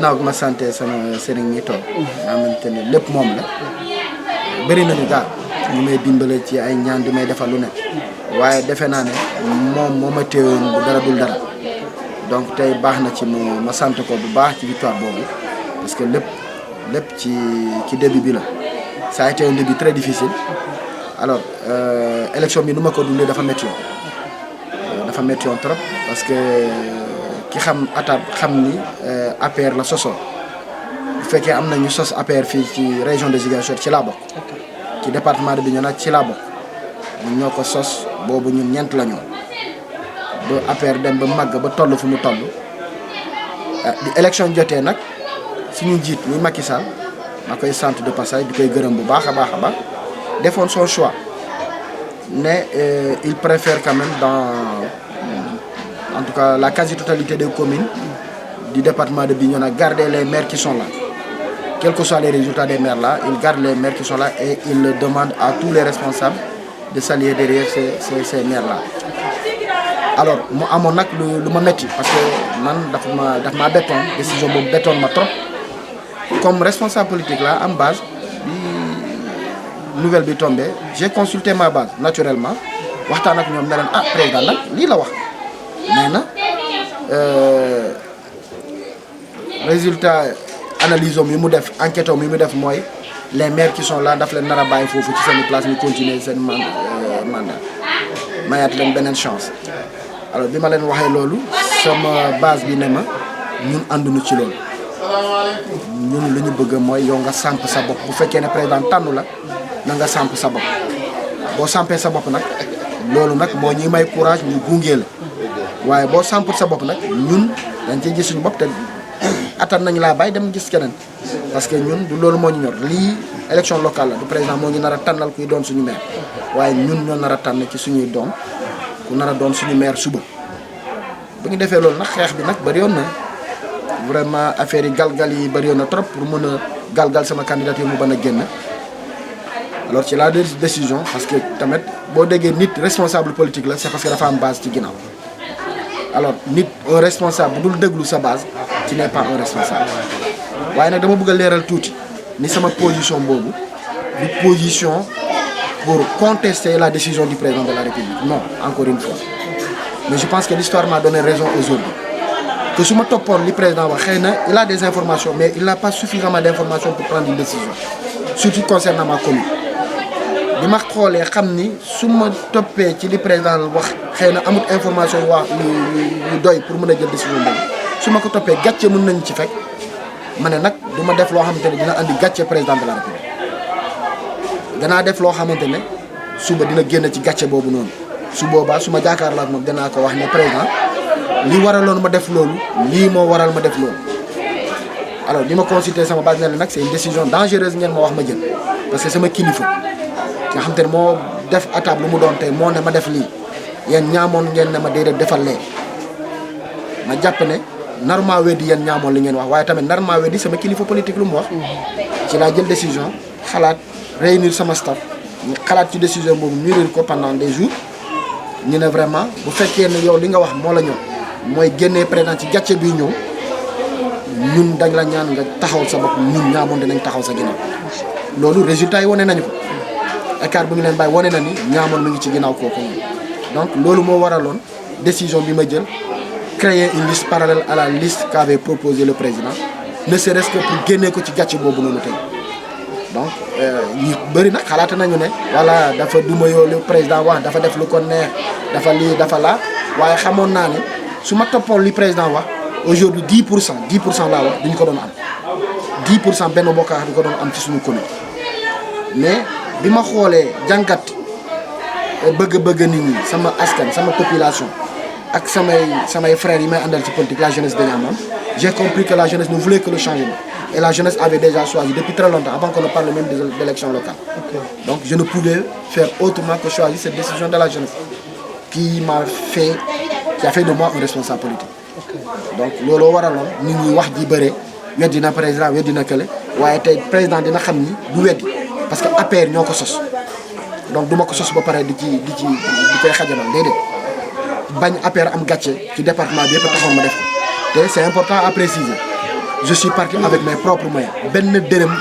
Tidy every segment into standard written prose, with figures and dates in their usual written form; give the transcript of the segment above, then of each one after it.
ginnaaw bi ma santé sama sëriñ ñi toog nga xamante ne lépp moom la bëri nañu daal ñu may dimbale ci ay ñaan di may defal lu ne waaye defe naa ne moom moo ma téewoon bu dara dul dara donc tey baax na ci ma sant ko bu baax ci victoire boobu parce que lépp ci début bi la ça a été un début très difficile alors élection bi nu ma ko dundee dafa métti woon trop parce que ki xam atab xam ni APR la sosoo bu fekkee am na ñu sos APR fii ci région de Ziguinchor ci laa bokk ci département de Bignona ci laa bokk ñun ñoo ko sos boobu ñun ñeent la ñoo ba APR dem ba màgg ba toll fu mu toll di élection jotee nag suñu njiit muy Macky Sall ma koy sant de passage di koy gërëm bu baax a baax defoon son choix ne il préfère quand même en tout cas la quasi-totalité des communes du département de Bignona garder les maires qui sont là. Quels que soient les résultats des maires là, il garde les maires qui sont là et il demande à tous les responsables de s'allier derrière ces maires là. Alors mu amoon nag lu ma metti parce que man daf ma bettoon décision boobu bettoon ma trop comme responsable politique là en base bi nouvelle bi tombé j'ai consulté ma base naturellement waxtaan ak ñoom ne leen président nag lii la wax nee na résultat analyse yi mu def enquête yi mu def mooy les maires qui sont là daf leen nar a bàyyi foofu ci seen place ñu continuer seen mandat mayaat leen beneen chance alors bi ma leen waxee loolu sama base bi ne ma ñun ànduñu ci loolu ñun lu ñu bëgg mooy yow nga samp sa bopp bu fekkee ne président tànnu la na nga samp sa bopp boo sampee sa bopp nag loolu nag moo ñuy may courage ñu gungee la waaye boo samput sa bopp nag ñun dañ ciy gis suñu bopp te attan nañ laa bàyyi dem gis keneen parce que ñun du loolu moo ñu ñor lii élection locale la du président moo ngi nar a tànnal kuy doon suñu maire waaye ñun ñoo nar a tànn ci suñuy doom ku nar a doon suñu maire suba bu ñu defee loolu nag xeex bi nag bëri yoon na vraiment affaire yi galgal yi bëri yoon na trop pour mën a galgal sama candidature mu ban a génn alors ci la décision parce que tamit boo déggee nit responsable politique la c'est parce que dafa am base ci ginnaaw alors nit un responsable bu dul déglu sa base tu n'es pas un responsable waaye nag dama bëgg a leeral tuuti ni sama position boobu du position pour contester la décision du président de la République non encore une fois mais je pense que l'histoire m'a donné raison aujourd'hui que su ma toppoon li président wax xëy na il a des informations mais il n'a pas suffisamment d'informations pour prendre une décision surtout concernant ma commune bi ma xoolee xam ni su ma toppee ci li président wax xëy na amut information yu doy pour mën a jël décision boobu su ma ko toppee gàcce mën nañu ci fekk ma ne nag du ma def loo xamante ne dina andi gàcce président de la République danaa def loo xamante ne suba dina génn ci gàcce boobu noonu su boobaa su ma jàkkaarloo ak moom danaa ko wax ne président li waraloon ma def loolu lii moo waral ma def loolu alors bi ma consulté sama base ne la nag c'est une décision dangereuse ngeen ma wax ma jël parce que sama kilifa nga xam te ne moo def attaque lu mu doon tey moo ne ma def lii yéen ñaamoon ngeen ne ma déedéet defal lee ma jàpp ne naruma weddi yéen ñaamoon li ngeen wax waaye tamit naruma weddi sama kilifa politique lu mu wax ci laa jël décision xalaat réunir sama staff ñu xalaat ci décision boobu mûrir ko pendant des jours ñu ne vraiment bu fekkee ne yow li nga wax moo la ñor mooy génnee président ci gàcce bii ñëw ñun dañ la ñaan nga taxaw sa bopp ñun ñaamoon dinañ taxaw sa ginnaaw loolu résultat yi wane nañu ko écart bu ñu leen bàyyi wane na ni ñaamoon mu ngi ci ginnaaw kooku donc loolu moo waraloon décision bi ma jël créer une liste parallèle à la liste qu'avait proposé le président ne serait-ce que pour génnee ko ci gàcce boobu noonu tey donc ñi bëri nag xalaat nañu ne voilà dafa duma yoo le président wax dafa def lu ko neex dafa lii dafa laa waaye xamoon naa ne su ma toppoon li président wax aujourd'hui 10% laa wax duñu ko doon am 10% benn bokkaat du ko doon am ci suñu commune mais bi ma xoolee jàngat bëgg-bëgg nit ñi sama askan sama population ak samay frères yi may àndal ci politique la jeunesse dañu amoon j'ai compris que la jeunesse ne voulait que le changement et la jeunesse avait déjà choisi depuis très longtemps avant qu'on ne parle même d'élections locales. Okay. Donc je ne pouvais faire autrement que choisir cette décision de la jeunesse qui a fait de moi un responsable politique. Okay. Donc looloo waraloon nit ñi wax ji bëre weddi na président weddi na kële waaye tey président dina xam ni du weddi parce que APR ñoo ko sos donc du ma ko sos ba pare di koy xajamal déedéet bañ APR am gàcce ci département bi yëpp taxoon ma def ko te c'est important à préciser je suis parti avec mes propres moyens benn dërëm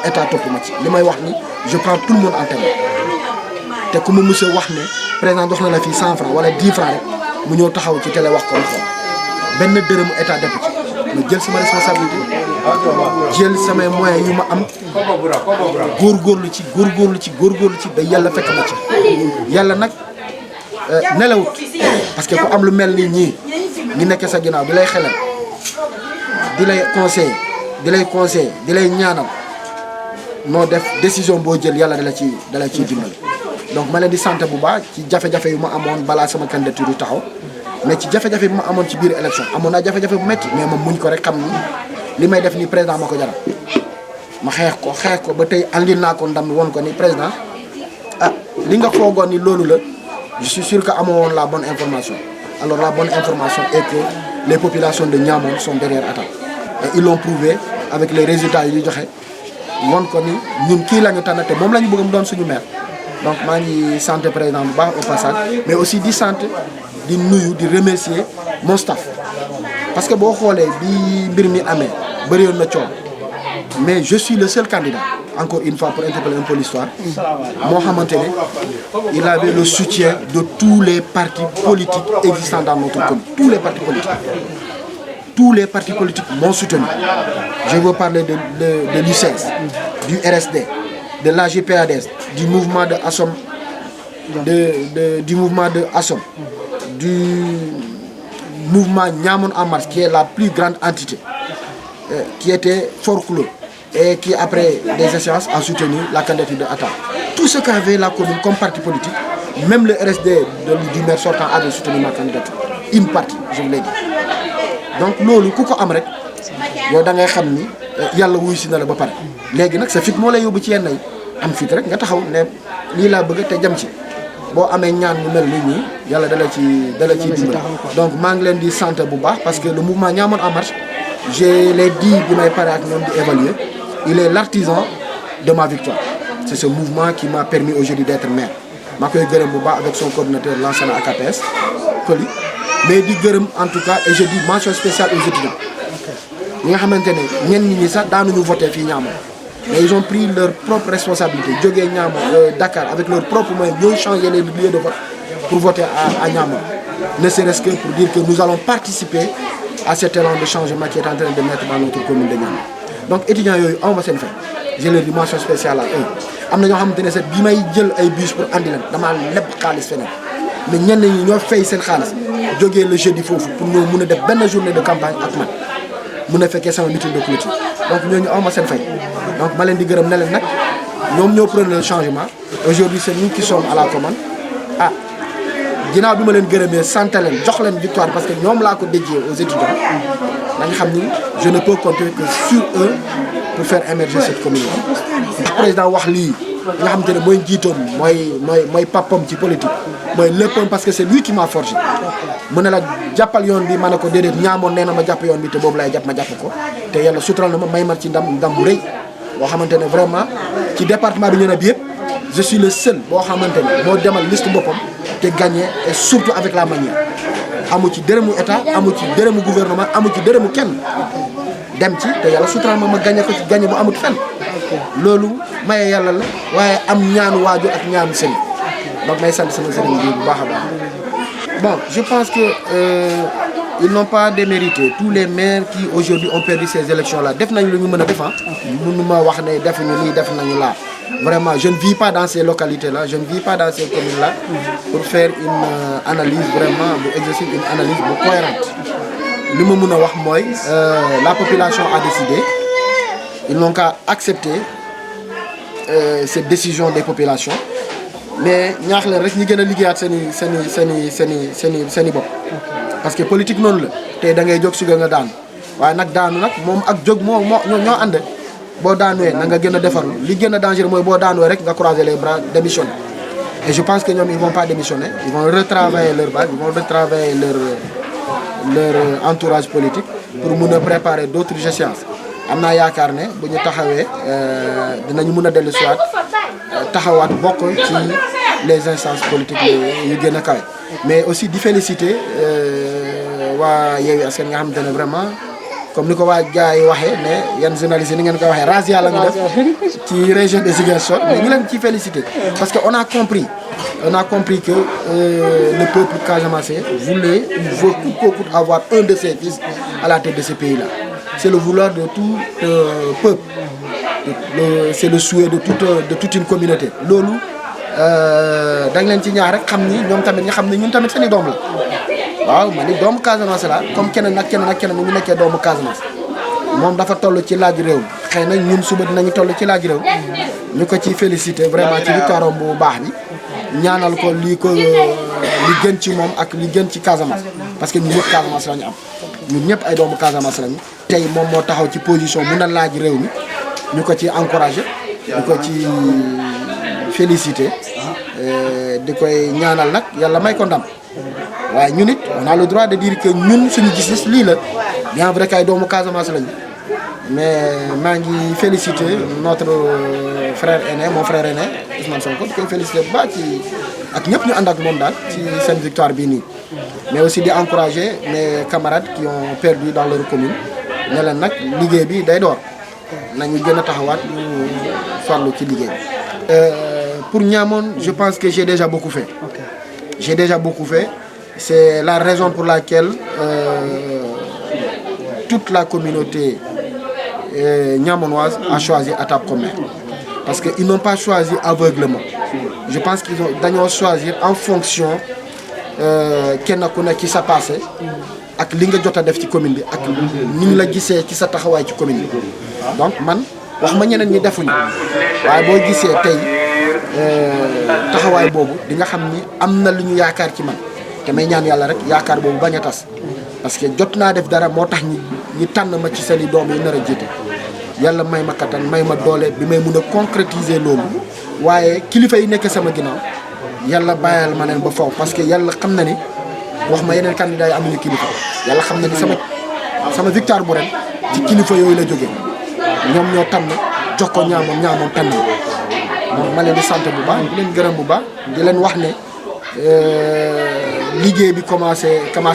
état topp ma ci li may wax ni je prends tout le monde en témoin te ku ma monsieur wax ne président jox na la fii 100 francs wala 10 francs rek mu ñëw taxaw ci télé wax ko ma xool benn dërëmu état depp ci ma jël sama responsabilité jël samay moyens yu ma am góorgóorlu ci ba yàlla fekk ma ci yàlla nag nelawut parce que ku am lu mel ni ñii ñi nekk sa ginnaaw di lay xelal di lay conseiller di lay ñaanal noo def décision boo jël yàlla da la ciy dimbali donc ma leen di sant bu baax ci jafe-jafe yu ma amoon balaa sama candidature yu taxaw mais ci jafe-jafe bi ma amoon ci biir élection amoon naa jafe-jafe bu métti mais moom muñ ko rek xam ni li may def ni président ma ko jaral ma xeex ko ba tey andil naa ko ndam woon ko ni président li nga foogoon ni loolu la je suis sûr que amoo woon la bonne information alors la bonne information est que les populations de Niamone sont derrière Atal et ils l'ont prouvé avec les résultats yi ñu joxe woon ko ni ñun kii la ñu tànn te moom la ñu bëgg mu doon suñu maire donc maa ngi sant président bu baax au passage mais aussi di sant di nuyu di remercier mon staff parce que boo xoolee bi mbir mi amee bëri yoon na coow mais je suis le seul candidat encore une fois pour interpeller un peu l'histoire moo xamante ne il avait le soutien de tous les partis politiques existants dans notre commune tous les partis politiques m'ont soutenu je veux parler de l'UCS du RSD de l'AGPADS du mouvement de Assom du mouvement de Assom du mouvement Niamone en marche qui est la plus grande entité qui était fort clos et qui après des échéances a soutenu la candidature de Atal. Tout ce qu'avait la commune comme parti politique, même le RSD du maire sortant avait soutenu ma candidature. Une partie, je vous l'ai dit. Donc loolu ku ko am rek yow da ngay xam ni yàlla wuyu si na la ba pare léegi nag sa fit moo lay yóbbu ci yenn yi am fit rek nga taxaw ne lii laa bëgg te jam ci boo amee ñaan mu mel ni ñii yàlla dala ci dimbali donc maa ngi leen di sant bu baax parce que le mouvement Niamone en marche je l'ai dit bi may pare ak ñoom di évaluer il est l'artisan de ma victoire c'est ce mouvement qui m'a permis aujourd'hui d'être maire maa koy gërëm bu baax avec son coordinateur Lansana AKPS Koli mais di gërëm en tout cas et je dis mention spéciale aux étudiants ñi nga xamante ne ñenn ñi sax daanuñu voter fii Niamone mais ils ont pris leur propre responsabilité jógee Niamone Dakar avec leurs propres moyens ñooy changer les lieux de vote pour voter à Niamone ne serait-ce que pour dire que nous allons participer à cet élan de changement qui est en train de mettre dans notre commune de Niamone donc étudiants yooyu on va seen fay je leur dis mention spéciale à eux am na ñoo xamante ne sax bi may jël ay bus pour andi leen damaa leb xaalis feneen mais ñenn ñi ñoo fay seen xaalis jógee le jeudi foofu pour ñoo mun a def benn journée de campagne ak man mun a fekkee sama meeting de clôture donc ñooñu am ma seen fay donc ma leen di gërëm ne leen nag ñoom ñoo prendre le changement aujourd'hui c'est nous qui sommes à la commande ginnaaw bi ma leen gërëmee sant leen jox leen victoire parce que ñoom laa ko dédié aux étudiants da nga xam ni je ne peux compter que sur eux pour faire émerger cette commune là. président wax lii nga xam te ne mooy njiitoom mooy papam ci politique mooy léppam parce que c'est lui qui m'a forgé mu ne la jàppal yoon bi ma ne ko déedéet Niamone nee na ma jàpp yoon bi te boobu lay jàpp ma jàpp ko te yàlla sutural na ma may ma ci ndam bu rëy boo xamante ne vraiment ci département bi ñu ne bi yëpp je suis le seul boo xamante ne moo demal liste boppam te gagné et surtout avec la manière amu ci dërëmu état amu ci dërëmu gouvernement amu ci dërëmu kenn dem ci te yàlla sutural ma gagné ko ci gagné bu amut fenn loolu maye yàlla la waaye am ñaanu waajur ak ñaanu sëriñ donc may sant sama sëriñ bi bu baax a baax bon je pense que ils n'ont pas démérité tous les maires qui aujourd'hui ont perdu ces élections là def nañu lu ñu mën a def mënuma wax ne defuñu lii def nañu laa vraiment je ne vis pas dans ces localités là je ne vis pas dans ces communes là pour faire une analyse vraiment bu exercer une analyse bu cohérente li ma mën a wax mooy la population a décidé ils n'ont qu'à accepter cette décision des populations mais ñaax leen rek ñi gën a liggéeyaat seen i bopp parce que politique noonu la tey da ngay jóg suga nga daanu waaye nag daanu nag moom ak jóg ñoo ànd boo daanuwee na nga gën a defarlu li gën a dangereux mooy boo daanuwee rek nga croiser les bras démissionner et je pense que ñoom ils vont pas démissionner ils vont retravailler leur base ils vont retravailler leur entourage politique pour mun a préparer d'autres échéances am naa yaakaar ne bu ñu taxawee dinañu mën a dellu siwaat taxawaat bokk ci les instances politiques yu gën a kawe mais aussi di féliciter waa Yewwi Askan nga xamante ne vraiment comme ni ko waa gars yi waxee ne yan journalistes ni ngeen ko waxee razzia la ñu def ci région de Ziguinchor mais ñu leen ci féliciter parce que on a compris que le peuple casamançais voulait, il veut coûte que coûte avoir un de ses fils à la tête de ce pays-là. C'est le vouloir de tout peuple, c'est le souhait de toute une communauté. Loolu dañ leen ci ñaar rek xam ni ñoom tamit ñu xam ne ñun tamit seen i doom la waaw ma ni doomu Casamance la comme keneen ak keneen ak keneen ñu nekkee doomu Casamance moom dafa toll ci laaj réew mi xëy na ñun suba dinañu toll ci laaj réew ñu ko ci féliciter vraiment ci victoire bu baax bi ñaanal ko li gën ci moom ak li gën ci Casamance parce que ñun ñëpp Casamance la ñu am ñun ñëpp ay doomu Casamance lañu tey moom moo taxaw ci position mun a laaj réew mi ñu ko ci encourager ñu ko ci féliciter di koy ñaanal nag yàlla may ko ndam waaye ñun it on a le droit de dire que ñun suñu gis-gis lii la bien vrai que ay doomu Casamance lañu mais maa ngi féliciter notre frère aîné mon frère aîné Ousmane Sonko di koy féliciter bu baax ci ak ñëpp ñu ànd ak moom daal ci seen victoire bii nii mais aussi di encourager mes camarades qui ont perdu dans leur commune ne leen nag liggéey bi day door nañu gën a taxawaat ñu farlu ci liggéey bi. Pour Niamone, je pense que j'ai déjà beaucoup fait. J'ai déjà beaucoup fait. C'est la raison pour laquelle toute la communauté niamonoise a choisi Atab comme maire. Parce qu'ils n'ont pas choisi aveuglement. Je pense qu'ils ont choisi en fonction kenn ku nekk ci sa passé ak li nga jot a def ci commune bi ak ni ñu la gisee ci sa taxawaay ci commune bi. Donc man wax ma ñeneen ñi defuñu waaye boo gisee tey taxawaay boobu di nga xam ni am na lu ñu yaakaar ci man te may ñaan yàlla rek yaakaar boobu bañ a tas parce que jot naa def dara moo tax ñi tànn ma ci seen i doom yi nar a jiite yàlla may ma kattan may ma doole bi may mun a concrétiser loolu waaye kilifa yi nekk sama ginnaaw yàlla bàyyal ma leen ba faw parce que yàlla xam na ni wax ma yeneen candidat yi amuñu kilifa yàlla xam na ni sama victoire bu ren ci kilifa yooyu la jógee ñoom ñoo tànn jox ko ñaamoon tànn donc ma leen di sant bu baax di leen gërëm bu baax di leen wax ne liggéey bi commencé na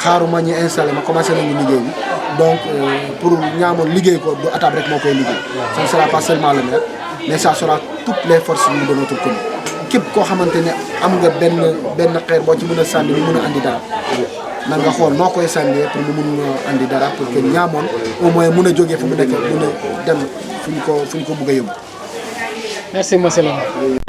xaaruma ñu installé ma commencé nañu liggéey bi donc pour Niamone liggéey ko du Atab rek moo koy liggéey ça ne sera pas seulement le maire mais ça sera toutes les forces de notre commune képp koo xamante ne am nga benn xeer boo ci mën a sànni mu mën a andi dara na nga xool noo koy sànnee pour mu mun a andi dara pour que Niamone au moins mun a jógee fu mu nekk mun a dem fu ñu ko bëgg a yóbbu. Merci monsieur le maire.